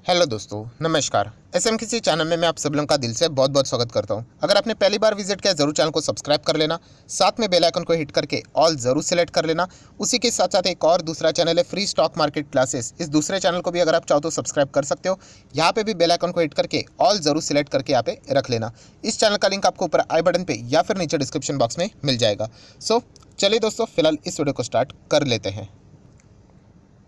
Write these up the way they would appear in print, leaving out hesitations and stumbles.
Hello दोस्तों, नमस्कार। SMKC channel में मैं आप सब लोगों का दिल से बहुत बहुत स्वागत करता हूं। अगर आपने पहली बार विजिट किया जरूर चैनल को सब्सक्राइब कर लेना, साथ में बेल आइकन को हिट करके ऑल जरूर सेलेक्ट कर लेना। उसी के साथ साथ एक और दूसरा चैनल है फ्री स्टॉक मार्केट क्लासेस। इस दूसरे चैनल को भी अगर आप चाहो तो सब्सक्राइब कर सकते हो। यहाँ पे भी बेल आइकन को हिट करके ऑल जरूर सेलेक्ट करके यहाँ पे रख लेना। इस चैनल का लिंक आपको ऊपर आई बटन पे या फिर नीचे डिस्क्रिप्शन बॉक्स में मिल जाएगा। सो चलिए दोस्तों, फिलहाल इस वीडियो को स्टार्ट कर लेते हैं।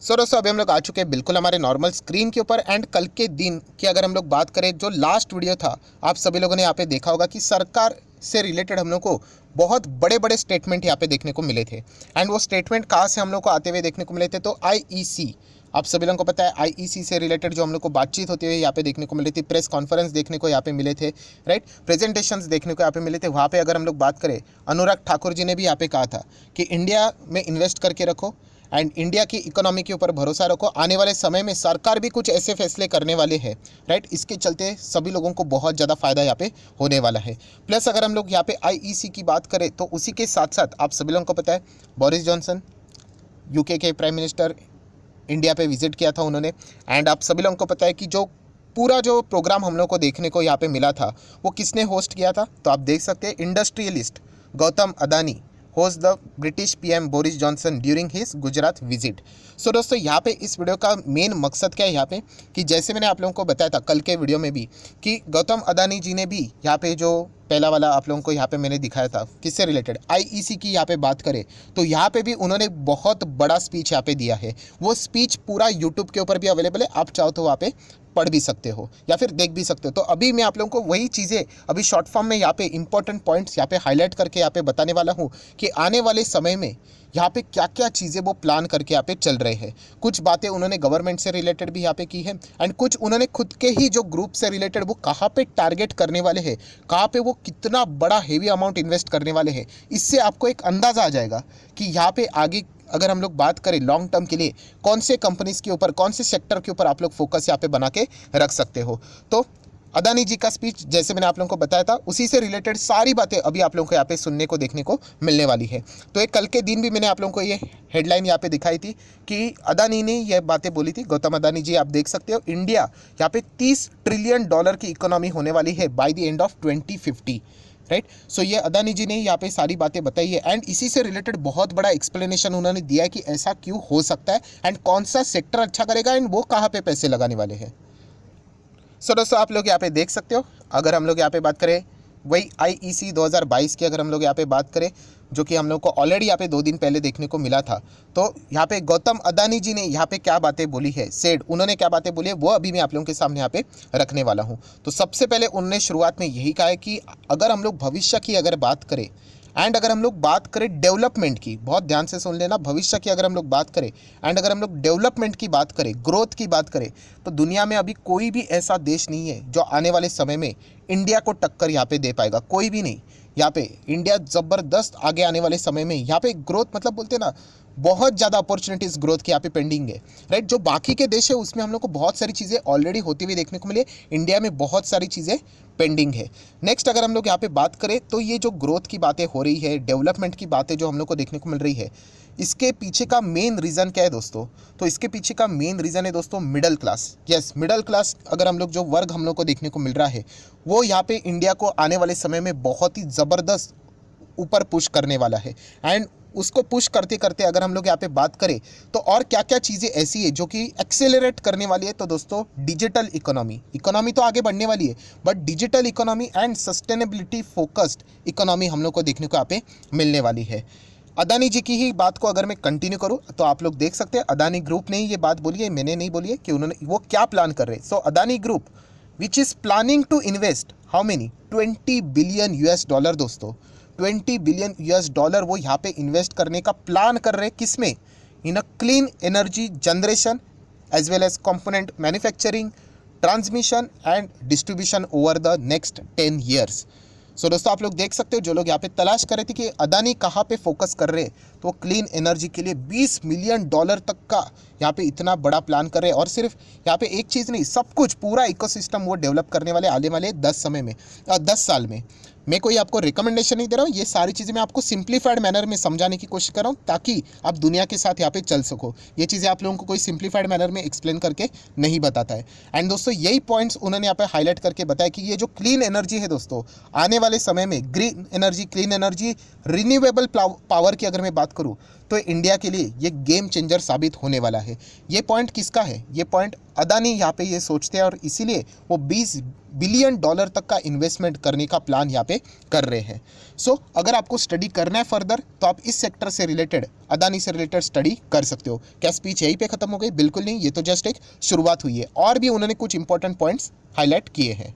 दोस्तों अभी हम लोग आ चुके हैं बिल्कुल हमारे नॉर्मल स्क्रीन के ऊपर। एंड कल के दिन की अगर हम लोग बात करें, जो लास्ट वीडियो था आप सभी लोगों ने यहाँ पे देखा होगा कि सरकार से रिलेटेड हम लोग को बहुत बड़े बड़े स्टेटमेंट यहाँ पे देखने को मिले थे। एंड वो स्टेटमेंट कहाँ से हम लोग को आते हुए देखने को मिले थे, तो आईईसी, आप सभी लोगों को पता है आईईसी से रिलेटेड जो हम लोग को बातचीत होती हुई यहाँ पे देखने को मिली थी, प्रेस कॉन्फ्रेंस देखने को यहाँ पे मिले थे, राइट, प्रेजेंटेशंस देखने को यहाँ पे मिले थे। वहाँ पे अगर हम लोग बात करें, अनुराग ठाकुर जी ने भी यहाँ पे कहा था कि इंडिया में इन्वेस्ट करके रखो एंड इंडिया की इकोनॉमी के ऊपर भरोसा रखो। आने वाले समय में सरकार भी कुछ ऐसे फैसले करने वाले हैं, राइट, इसके चलते सभी लोगों को बहुत ज़्यादा फायदा यहाँ पे होने वाला है। प्लस अगर हम लोग यहाँ पे आईईसी की बात करें तो उसी के साथ साथ आप सभी लोगों को पता है बोरिस जॉनसन, यूके के प्राइम मिनिस्टर, इंडिया पे विजिट किया था उन्होंने। एंड आप सभी लोगों को पता है कि जो पूरा जो प्रोग्राम हम लोग को देखने को यहाँ पे मिला था वो किसने होस्ट किया था, तो आप देख सकते हैं industrialist Gautam Adani host the British PM Boris Johnson during his Gujarat visit. So दोस्तों यहाँ पे इस वीडियो का मेन मकसद क्या है यहाँ पे, कि जैसे मैंने आप लोगों को बताया था कल के वीडियो में भी कि गौतम अदानी जी ने भी यहाँ पे जो पहला वाला आप लोगों को यहाँ पे मैंने दिखाया था किससे रिलेटेड, आईईसी की यहाँ पे बात करें तो यहाँ पे भी उन्होंने बहुत बड़ा स्पीच यहाँ पे दिया है। वो स्पीच पूरा यूट्यूब के ऊपर भी अवेलेबल है, आप चाहो तो वहाँ पे पढ़ भी सकते हो या फिर देख भी सकते हो। तो अभी मैं आप लोगों को वही चीज़ें अभी शॉर्ट फॉर्म में यहाँ पे इंपॉर्टेंट पॉइंट्स यहाँ पे हाईलाइट करके यहाँ पे बताने वाला हूँ कि आने वाले समय में यहाँ पे क्या क्या चीज़ें वो प्लान करके यहाँ पे चल रहे हैं। कुछ बातें उन्होंने गवर्नमेंट से रिलेटेड भी यहाँ पे की है एंड कुछ उन्होंने खुद के ही जो ग्रुप से रिलेटेड वो कहाँ पे टारगेट करने वाले हैं, कहाँ पे वो कितना बड़ा हेवी अमाउंट इन्वेस्ट करने वाले हैं। इससे आपको एक अंदाज़ा आ जाएगा कि यहाँ पे आगे अगर हम लोग बात करें लॉन्ग टर्म के लिए कौन से कंपनीज के ऊपर, कौन से सेक्टर के ऊपर आप लोग फोकस यहाँ पे बना के रख सकते हो। तो अदानी जी का स्पीच जैसे मैंने आप लोगों को बताया था उसी से रिलेटेड सारी बातें अभी आप लोगों को यहाँ पे सुनने को देखने को मिलने वाली है। तो एक कल के दिन भी मैंने आप लोगों को ये हेडलाइन यहाँ पे दिखाई थी कि अदानी ने ये बातें बोली थी, गौतम अदानी जी, आप देख सकते हो इंडिया यहाँ पे $30 ट्रिलियन की इकोनॉमी होने वाली है by the end of 2050, right. So ये अदानी जी ने यहाँ पे सारी बातें बताई है एंड इसी से रिलेटेड बहुत बड़ा एक्सप्लेनेशन उन्होंने दिया है कि ऐसा क्यों हो सकता है एंड कौन सा सेक्टर अच्छा करेगा एंड वो कहाँ पे पैसे लगाने वाले हैं। सो दोस्तों आप लोग यहाँ पे देख सकते हो, अगर हम लोग यहाँ पे बात करें वही आईईसी 2022 की अगर हम लोग यहाँ पे बात करें, जो कि हम लोग को ऑलरेडी यहाँ पे 2 दिन पहले देखने को मिला था, तो यहाँ पे गौतम अदानी जी ने यहाँ पे क्या बातें बोली है, सेड उन्होंने क्या बातें बोली है वो अभी मैं आप लोगों के सामने यहाँ पे रखने वाला हूँ। तो सबसे पहले उन्होंने शुरुआत में यही कहा है कि अगर हम लोग भविष्य की अगर बात करें एंड अगर हम लोग बात करें डेवलपमेंट की, बहुत ध्यान से सुन लेना, भविष्य की अगर हम लोग बात करें एंड अगर हम लोग डेवलपमेंट की बात करें, ग्रोथ की बात करें, तो दुनिया में अभी कोई भी ऐसा देश नहीं है जो आने वाले समय में इंडिया को टक्कर यहाँ पे दे पाएगा, कोई भी नहीं। यहाँ पे इंडिया ज़बरदस्त आगे आने वाले समय में यहाँ पे ग्रोथ, मतलब बोलते हैं ना बहुत ज़्यादा अपॉर्चुनिटीज़ ग्रोथ की यहाँ पे पेंडिंग है, राइट। जो बाकी के देश है उसमें हम लोग को बहुत सारी चीज़ें ऑलरेडी होती हुई देखने को मिली, इंडिया में बहुत सारी चीज़ें पेंडिंग है। नेक्स्ट अगर हम लोग यहाँ पे बात करें तो ये जो ग्रोथ की बातें हो रही है, डेवलपमेंट की बातें जो हम लोग को देखने को मिल रही है, इसके पीछे का मेन रीज़न क्या है दोस्तों, तो इसके पीछे का मेन रीज़न है दोस्तों middle class. Yes, middle class अगर हम लोग जो वर्ग हम लोग को देखने को मिल रहा है वो यहाँ पे इंडिया को आने वाले समय में बहुत ही ज़बरदस्त ऊपर पुश करने वाला है। एंड उसको पुश करते करते अगर हम लोग यहाँ पे बात करें तो और क्या क्या चीज़ें ऐसी है जो कि एक्सेलरेट करने वाली है, तो दोस्तों डिजिटल इकोनॉमी तो आगे बढ़ने वाली है, but digital economy and sustainability focused economy हम लोग को देखने को यहाँ पे मिलने वाली है। अदानी जी की ही बात को अगर मैं कंटिन्यू करूं तो आप लोग देख सकते हैं अदानी ग्रुप ने ही ये बात बोली है, मैंने नहीं बोली है, कि उन्होंने वो क्या प्लान कर रहे हैं। So Adani group which is planning to invest how many $20 billion दोस्तों, $20 बिलियन वो यहाँ पे इन्वेस्ट करने का प्लान कर रहे हैं, किसमें, in a clean energy generation as well as component manufacturing, transmission and distribution over the next 10 years। So दोस्तों आप लोग देख सकते हो, जो लोग यहाँ पे तलाश कर रहे थे कि अदानी कहाँ पे फोकस कर रहे हैं, तो वो क्लीन एनर्जी के लिए $20 मिलियन तक का यहाँ पे इतना बड़ा प्लान कर रहे हैं। और सिर्फ यहाँ पे एक चीज़ नहीं, सब कुछ पूरा इकोसिस्टम वो डेवलप करने वाले आने वाले 10 साल में। मैं कोई आपको रिकमेंडेशन नहीं दे रहा हूँ, ये सारी चीज़ें मैं आपको सिंप्लीफाइड मैनर में समझाने की कोशिश कर रहा हूँ ताकि आप दुनिया के साथ यहाँ पे चल सको। ये चीज़ें आप लोगों को कोई सिंप्लीफाइड मैनर में एक्सप्लेन करके नहीं बताता है। एंड दोस्तों यही पॉइंट्स उन्होंने यहाँ पे हाईलाइट करके बताया कि ये जो क्लीन एनर्जी है दोस्तों, आने वाले समय में green energy, clean energy, renewable power की अगर मैं बात करूँ तो इंडिया के लिए ये गेम चेंजर साबित होने वाला है। ये पॉइंट किसका है? ये पॉइंट अदानी यहाँ पे ये सोचते हैं और इसीलिए वो $20 बिलियन तक का इन्वेस्टमेंट करने का प्लान यहाँ पे कर रहे हैं। सो अगर आपको स्टडी करना है फर्दर तो आप इस सेक्टर से रिलेटेड, अदानी से रिलेटेड स्टडी कर सकते हो। क्या स्पीच यहीं पे खत्म हो गई? बिल्कुल नहीं, ये तो जस्ट एक शुरुआत हुई है। और भी उन्होंने कुछ इंपॉर्टेंट पॉइंट्स हाईलाइट किए हैं,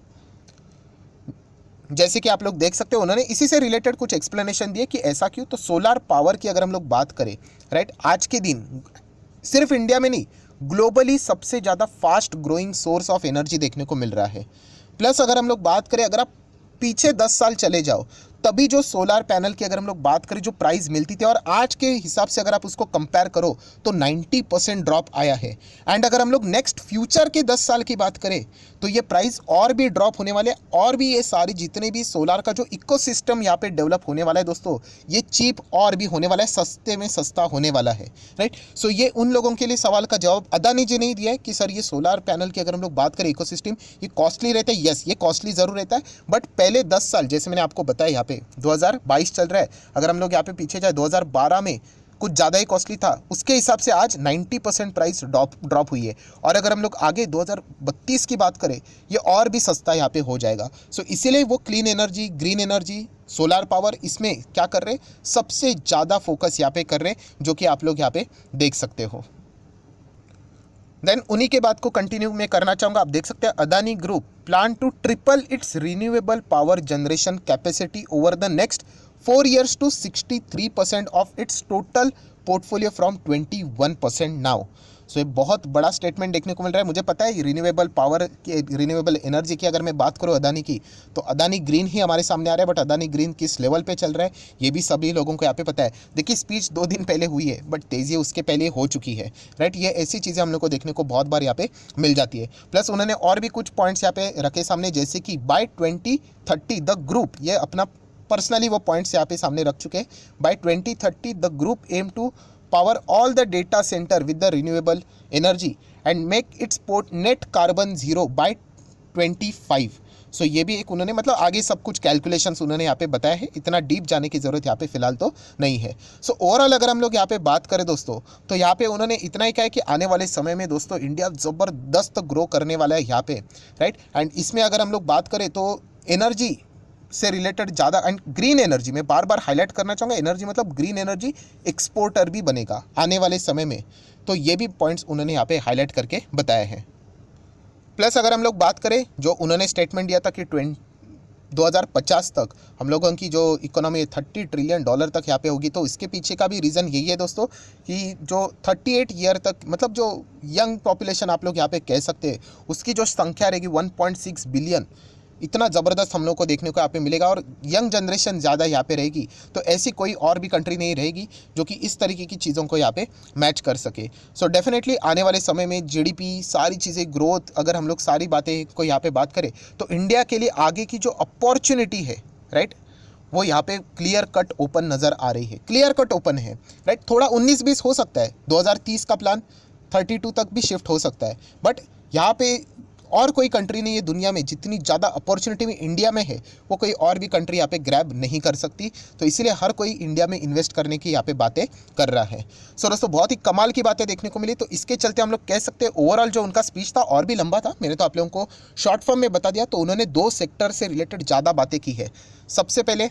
जैसे कि आप लोग देख सकते हो उन्होंने इसी से रिलेटेड कुछ एक्सप्लेनेशन दिए कि ऐसा क्यों। तो सोलार पावर की अगर हम लोग बात करें, राइट, आज के दिन सिर्फ इंडिया में नहीं, ग्लोबली सबसे ज़्यादा fast growing source of energy देखने को मिल रहा है। प्लस अगर हम लोग बात करें, अगर आप पीछे 10 साल चले जाओ, तभी जो सोलार पैनल की अगर हम लोग बात करें, जो प्राइस मिलती थी और आज के हिसाब से अगर आप उसको कंपेयर करो तो 90% ड्रॉप आया है। एंड अगर हम लोग नेक्स्ट फ्यूचर के 10 साल की बात करें तो ये प्राइस और भी ड्रॉप होने वाले, और भी ये सारी जितने भी सोलार का जो इकोसिस्टम यहाँ पे डेवलप होने वाला है दोस्तों, ये चीप और भी होने वाला है, सस्ते में सस्ता होने वाला है, राइट। सो ये उन लोगों के लिए सवाल का जवाब अदानी जी नहीं दिया है कि सर ये सोलार पैनल की अगर हम लोग बात करें इकोसिस्टम, ये कॉस्टली रहता है। यस, ये कॉस्टली ज़रूर रहता है, बट पहले 10 साल जैसे मैंने आपको बताया, यहाँ पे 2022 चल रहा है, अगर हम लोग यहाँ पे पीछे जाए 2012 में कुछ ज़्यादा ही कॉस्टली था, उसके हिसाब से आज 90% प्राइस ड्रॉप हुई है। और अगर हम लोग आगे 2032 की बात करें, ये और भी सस्ता यहाँ पे हो जाएगा। सो इसीलिए वो clean energy, green energy, solar power, इसमें क्या कर रहे हैं, सबसे ज़्यादा फोकस यहाँ पे कर रहे हैं, जो कि आप लोग यहाँ पे देख सकते हो। देन उन्हीं के बात को कंटिन्यू मैं करना चाहूँगा। आप देख सकते हैं Adani group plan to triple its renewable power generation capacity over the next 4 years to 63% of its total portfolio from 21% now. So ये बहुत बड़ा स्टेटमेंट देखने को मिल रहा है। मुझे पता है रिन्यूएबल पावर की, रिन्यूएबल एनर्जी की अगर मैं बात करूँ अदानी की, तो अदानी ग्रीन ही हमारे सामने आ रहा है, बट अदानी ग्रीन किस लेवल पे चल रहा है ये भी सभी लोगों को यहाँ पे पता है। देखिए स्पीच 2 दिन पहले हुई है, बट तेज़ी उसके पहले हो चुकी है, राइट। ये ऐसी चीज़ें हम लोग को देखने को बहुत बार यहाँ पे मिल जाती है। प्लस उन्होंने और भी कुछ पॉइंट्स यहाँ पे रखे सामने, जैसे कि बाय 2030 द ग्रुप, ये अपना पर्सनली वो पॉइंट्स यहाँ पे सामने रख चुके हैं। By 2030 the group aim to power all the data center with the renewable energy and make its port net carbon zero by 25। सो ये भी एक उन्होंने मतलब आगे सब कुछ कैलकुलेशंस उन्होंने यहाँ पे बताया है, इतना डीप जाने की ज़रूरत यहाँ पे फिलहाल तो नहीं है। सो ओवरऑल अगर हम लोग यहाँ पे बात करें दोस्तों, तो यहाँ पे उन्होंने इतना ही कहा है कि आने वाले समय में दोस्तों इंडिया ज़बरदस्त ग्रो करने वाला है यहाँ पे, राइट। एंड इसमें अगर हम लोग बात करें तो एनर्जी से रिलेटेड ज़्यादा, एंड ग्रीन एनर्जी में बार बार हाईलाइट करना चाहूँगा, एनर्जी मतलब ग्रीन एनर्जी एक्सपोर्टर भी बनेगा आने वाले समय में। तो ये भी पॉइंट्स उन्होंने यहाँ पे हाईलाइट करके बताया है। प्लस अगर हम लोग बात करें, जो उन्होंने स्टेटमेंट दिया था कि 2050 तक हम लोगों की जो इकोनॉमी $30 ट्रिलियन तक यहाँ पे होगी, तो इसके पीछे का भी रीज़न यही है दोस्तों कि जो 38 ईयर तक मतलब जो यंग पॉपुलेशन आप लोग यहाँ पे कह सकते हैं, उसकी जो संख्या रहेगी 1.6 बिलियन, इतना ज़बरदस्त हम लोग को देखने को यहाँ पे मिलेगा। और यंग जनरेशन ज़्यादा यहाँ पे रहेगी, तो ऐसी कोई और भी कंट्री नहीं रहेगी जो कि इस तरीके की चीज़ों को यहाँ पे मैच कर सके। सो डेफिनेटली आने वाले समय में जीडीपी, सारी चीज़ें, ग्रोथ, अगर हम लोग सारी बातें को यहाँ पे बात करें तो इंडिया के लिए आगे की जो अपॉर्चुनिटी है, राइट, वो यहाँ पे क्लियर कट ओपन नज़र आ रही है, क्लियर कट ओपन है, राइट। थोड़ा 19-20 हो सकता है, 2030 का प्लान 32 तक भी शिफ्ट हो सकता है, बट यहाँ पे और कोई कंट्री नहीं है दुनिया में जितनी ज़्यादा अपॉर्चुनिटी में इंडिया में है, वो कोई और भी कंट्री यहाँ पे ग्रैब नहीं कर सकती। तो इसीलिए हर कोई इंडिया में इन्वेस्ट करने की यहाँ पे बातें कर रहा है। सो दोस्तों बहुत ही कमाल की बातें देखने को मिली। तो इसके चलते हम लोग कह सकते हैं ओवरऑल जो उनका स्पीच था और भी लंबा था, मैंने तो आप लोगों को शॉर्ट फॉर्म में बता दिया। तो उन्होंने 2 सेक्टर से रिलेटेड ज़्यादा बातें की है। सबसे पहले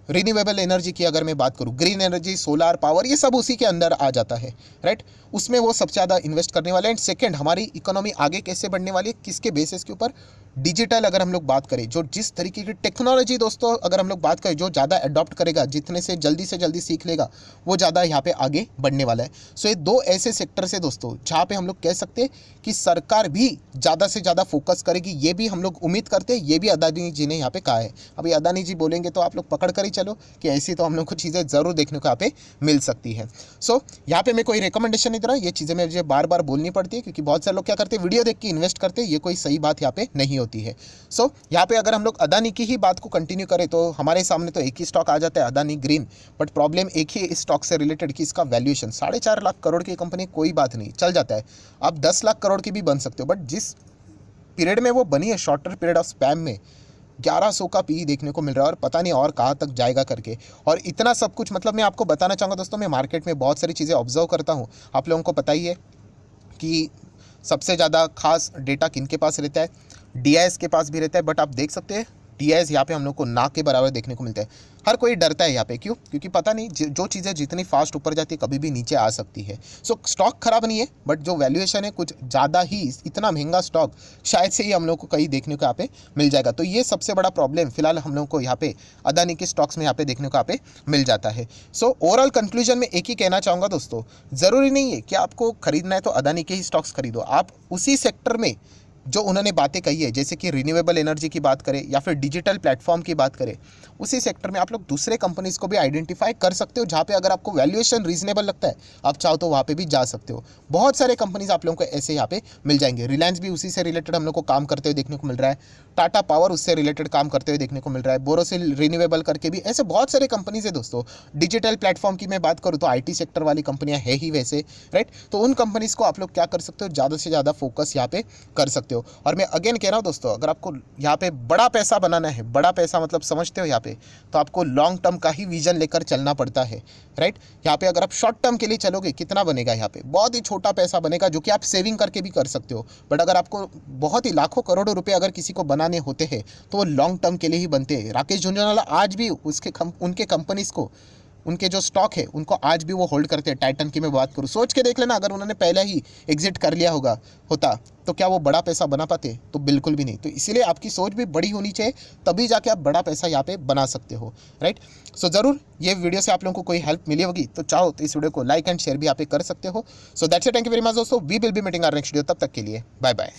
रिन्यूएबल एनर्जी की अगर मैं बात करूँ, ग्रीन एनर्जी, सोलार पावर, ये सब उसी के अंदर आ जाता है, राइट। उसमें वो सबसे ज़्यादा इन्वेस्ट करने वाले हैं। एंड सेकंड, हमारी इकोनॉमी आगे कैसे बढ़ने वाली है, किसके बेसिस के ऊपर, डिजिटल अगर हम लोग बात करें, जो जिस तरीके की टेक्नोलॉजी दोस्तों अगर हम लोग बात करें, जो ज़्यादा अडॉप्ट करेगा, जितने से जल्दी सीख लेगा, वो ज़्यादा यहाँ पे आगे बढ़ने वाला है। सो ये दो ऐसे सेक्टर से दोस्तों जहाँ पे हम लोग कह सकते हैं कि सरकार भी ज़्यादा से ज़्यादा फोकस करेगी। ये भी हम लोग उम्मीद करते हैं, ये भी अदानी जी ने यहाँ पे कहा है। अभी अदानी जी बोलेंगे तो आप लोग पकड़ कर ही चलो कि ऐसी तो हम लोग को चीज़ें ज़रूर देखने को यहाँ पे मिल सकती है। सो यहाँ पे मैं कोई रिकमेंडेशन नहीं दे रहा, ये चीज़ें मुझे बार बार बोलनी पड़ती है क्योंकि बहुत सारे लोग क्या करते हैं, वीडियो देख के इन्वेस्ट करते हैं, ये कोई सही बात यहाँ पे नहीं होती है। सो यहाँ पे अगर हम लोग अदानी की ही बात को कंटिन्यू करें तो हमारे सामने तो एक ही स्टॉक आ जाता है, अदानी ग्रीन। बट प्रॉब्लम एक ही स्टॉक से रिलेटेड कि इसका वैल्यूएशन 4.5 लाख करोड़ की कंपनी, कोई बात नहीं, चल जाता है। आप 10 लाख करोड़ की भी बन सकते हो, बट जिस पीरियड में वो बनी है, शॉर्टर पीरियड ऑफ स्पैम में 1100 का पी देखने को मिल रहा है और पता नहीं और कहाँ तक जाएगा करके। और इतना सब कुछ, मतलब मैं आपको बताना चाहूँगा दोस्तों, मैं मार्केट में बहुत सारी चीज़ें ऑब्जर्व करता हूँ। आप लोगों को पता ही है कि सबसे ज़्यादा खास डेटा किन के पास रहता है, डीआईएस के पास भी रहता है। बट आप देख सकते हैं डीआईएस यहाँ पे हम लोग को ना के बराबर देखने को मिलता है। हर कोई डरता है यहाँ पे, क्यों? क्योंकि पता नहीं जो चीज़ें जितनी फास्ट ऊपर जाती है कभी भी नीचे आ सकती है। सो स्टॉक खराब नहीं है, बट जो वैल्यूएशन है कुछ ज़्यादा ही, इतना महंगा स्टॉक शायद से ही हम लोग को कहीं देखने को यहाँ पे मिल जाएगा। तो ये सबसे बड़ा प्रॉब्लम फिलहाल हम लोग को यहाँ पे अदानी के स्टॉक्स में यहाँ पे देखने को यहाँ पे मिल जाता है। सो ओवरऑल कंक्लूजन में एक ही कहना चाहूँगा दोस्तों, ज़रूरी नहीं है कि आपको खरीदना है तो अदानी के ही स्टॉक्स खरीदो। आप उसी सेक्टर में जो उन्होंने बातें कही है, जैसे कि रिन्यूएबल एनर्जी की बात करें या फिर डिजिटल प्लेटफॉर्म की बात करें, उसी सेक्टर में आप लोग दूसरे कंपनीज को भी आइडेंटिफाई कर सकते हो जहाँ पे अगर आपको वैल्यूएशन रीजनेबल लगता है, आप चाहो तो वहाँ पे भी जा सकते हो। बहुत सारे कंपनीज आप लोगों को ऐसे यहाँ पे मिल जाएंगे। रिलायंस भी उसी से रिलेटेड हम लोग को काम करते हुए देखने को मिल रहा है, टाटा पावर उससे रिलेटेड काम करते हुए देखने को मिल रहा है, बोरोसिल रिन्यूएबल करके भी, ऐसे बहुत सारे कंपनीज है दोस्तों। डिजिटल प्लेटफॉर्म की मैं बात करूँ तो IT सेक्टर वाली कंपनियाँ है ही वैसे, राइट। तो उन कंपनीज को आप लोग क्या कर सकते हो, ज़्यादा से ज़्यादा फोकस यहाँ पे कर सकते हो। और मैं अगेन कह रहा हूँ दोस्तों, अगर आपको यहाँ पे बड़ा पैसा बनाना है, बड़ा पैसा मतलब समझते हो यहाँ पे, तो आपको लॉन्ग टर्म का ही विजन लेकर चलना पड़ता है, राइट। यहाँ पे अगर आप शॉर्ट टर्म के लिए चलोगे, कितना बनेगा यहाँ पे? बहुत ही छोटा पैसा बनेगा जो कि आप सेविंग करके भी कर सकते हो। बट अगर आपको बहुत ही लाखों करोड़ों रुपए अगर किसी को बनाने होते हैं तो वो लॉन्ग टर्म के लिए ही बनते हैं। राकेश झुंझुनवाला आज भी उनके कंपनीज को, उनके जो स्टॉक है उनको आज भी वो होल्ड करते हैं। टाइटन की मैं बात करूँ, सोच के देख लेना, अगर उन्होंने पहले ही एग्जिट कर लिया होता तो क्या वो बड़ा पैसा बना पाते? तो बिल्कुल भी नहीं। तो इसीलिए आपकी सोच भी बड़ी होनी चाहिए, तभी जाके आप बड़ा पैसा यहाँ पे बना सकते हो, राइट। सो ज़रूर ये वीडियो से आप लोगों को कोई हेल्प मिली होगी तो चाहो तो इस वीडियो को लाइक एंड शेयर भी यहाँ पे कर सकते हो। So that's it, thank you very much दोस्तों, we will be meeting our next video. तब तक के लिए बाय बाय।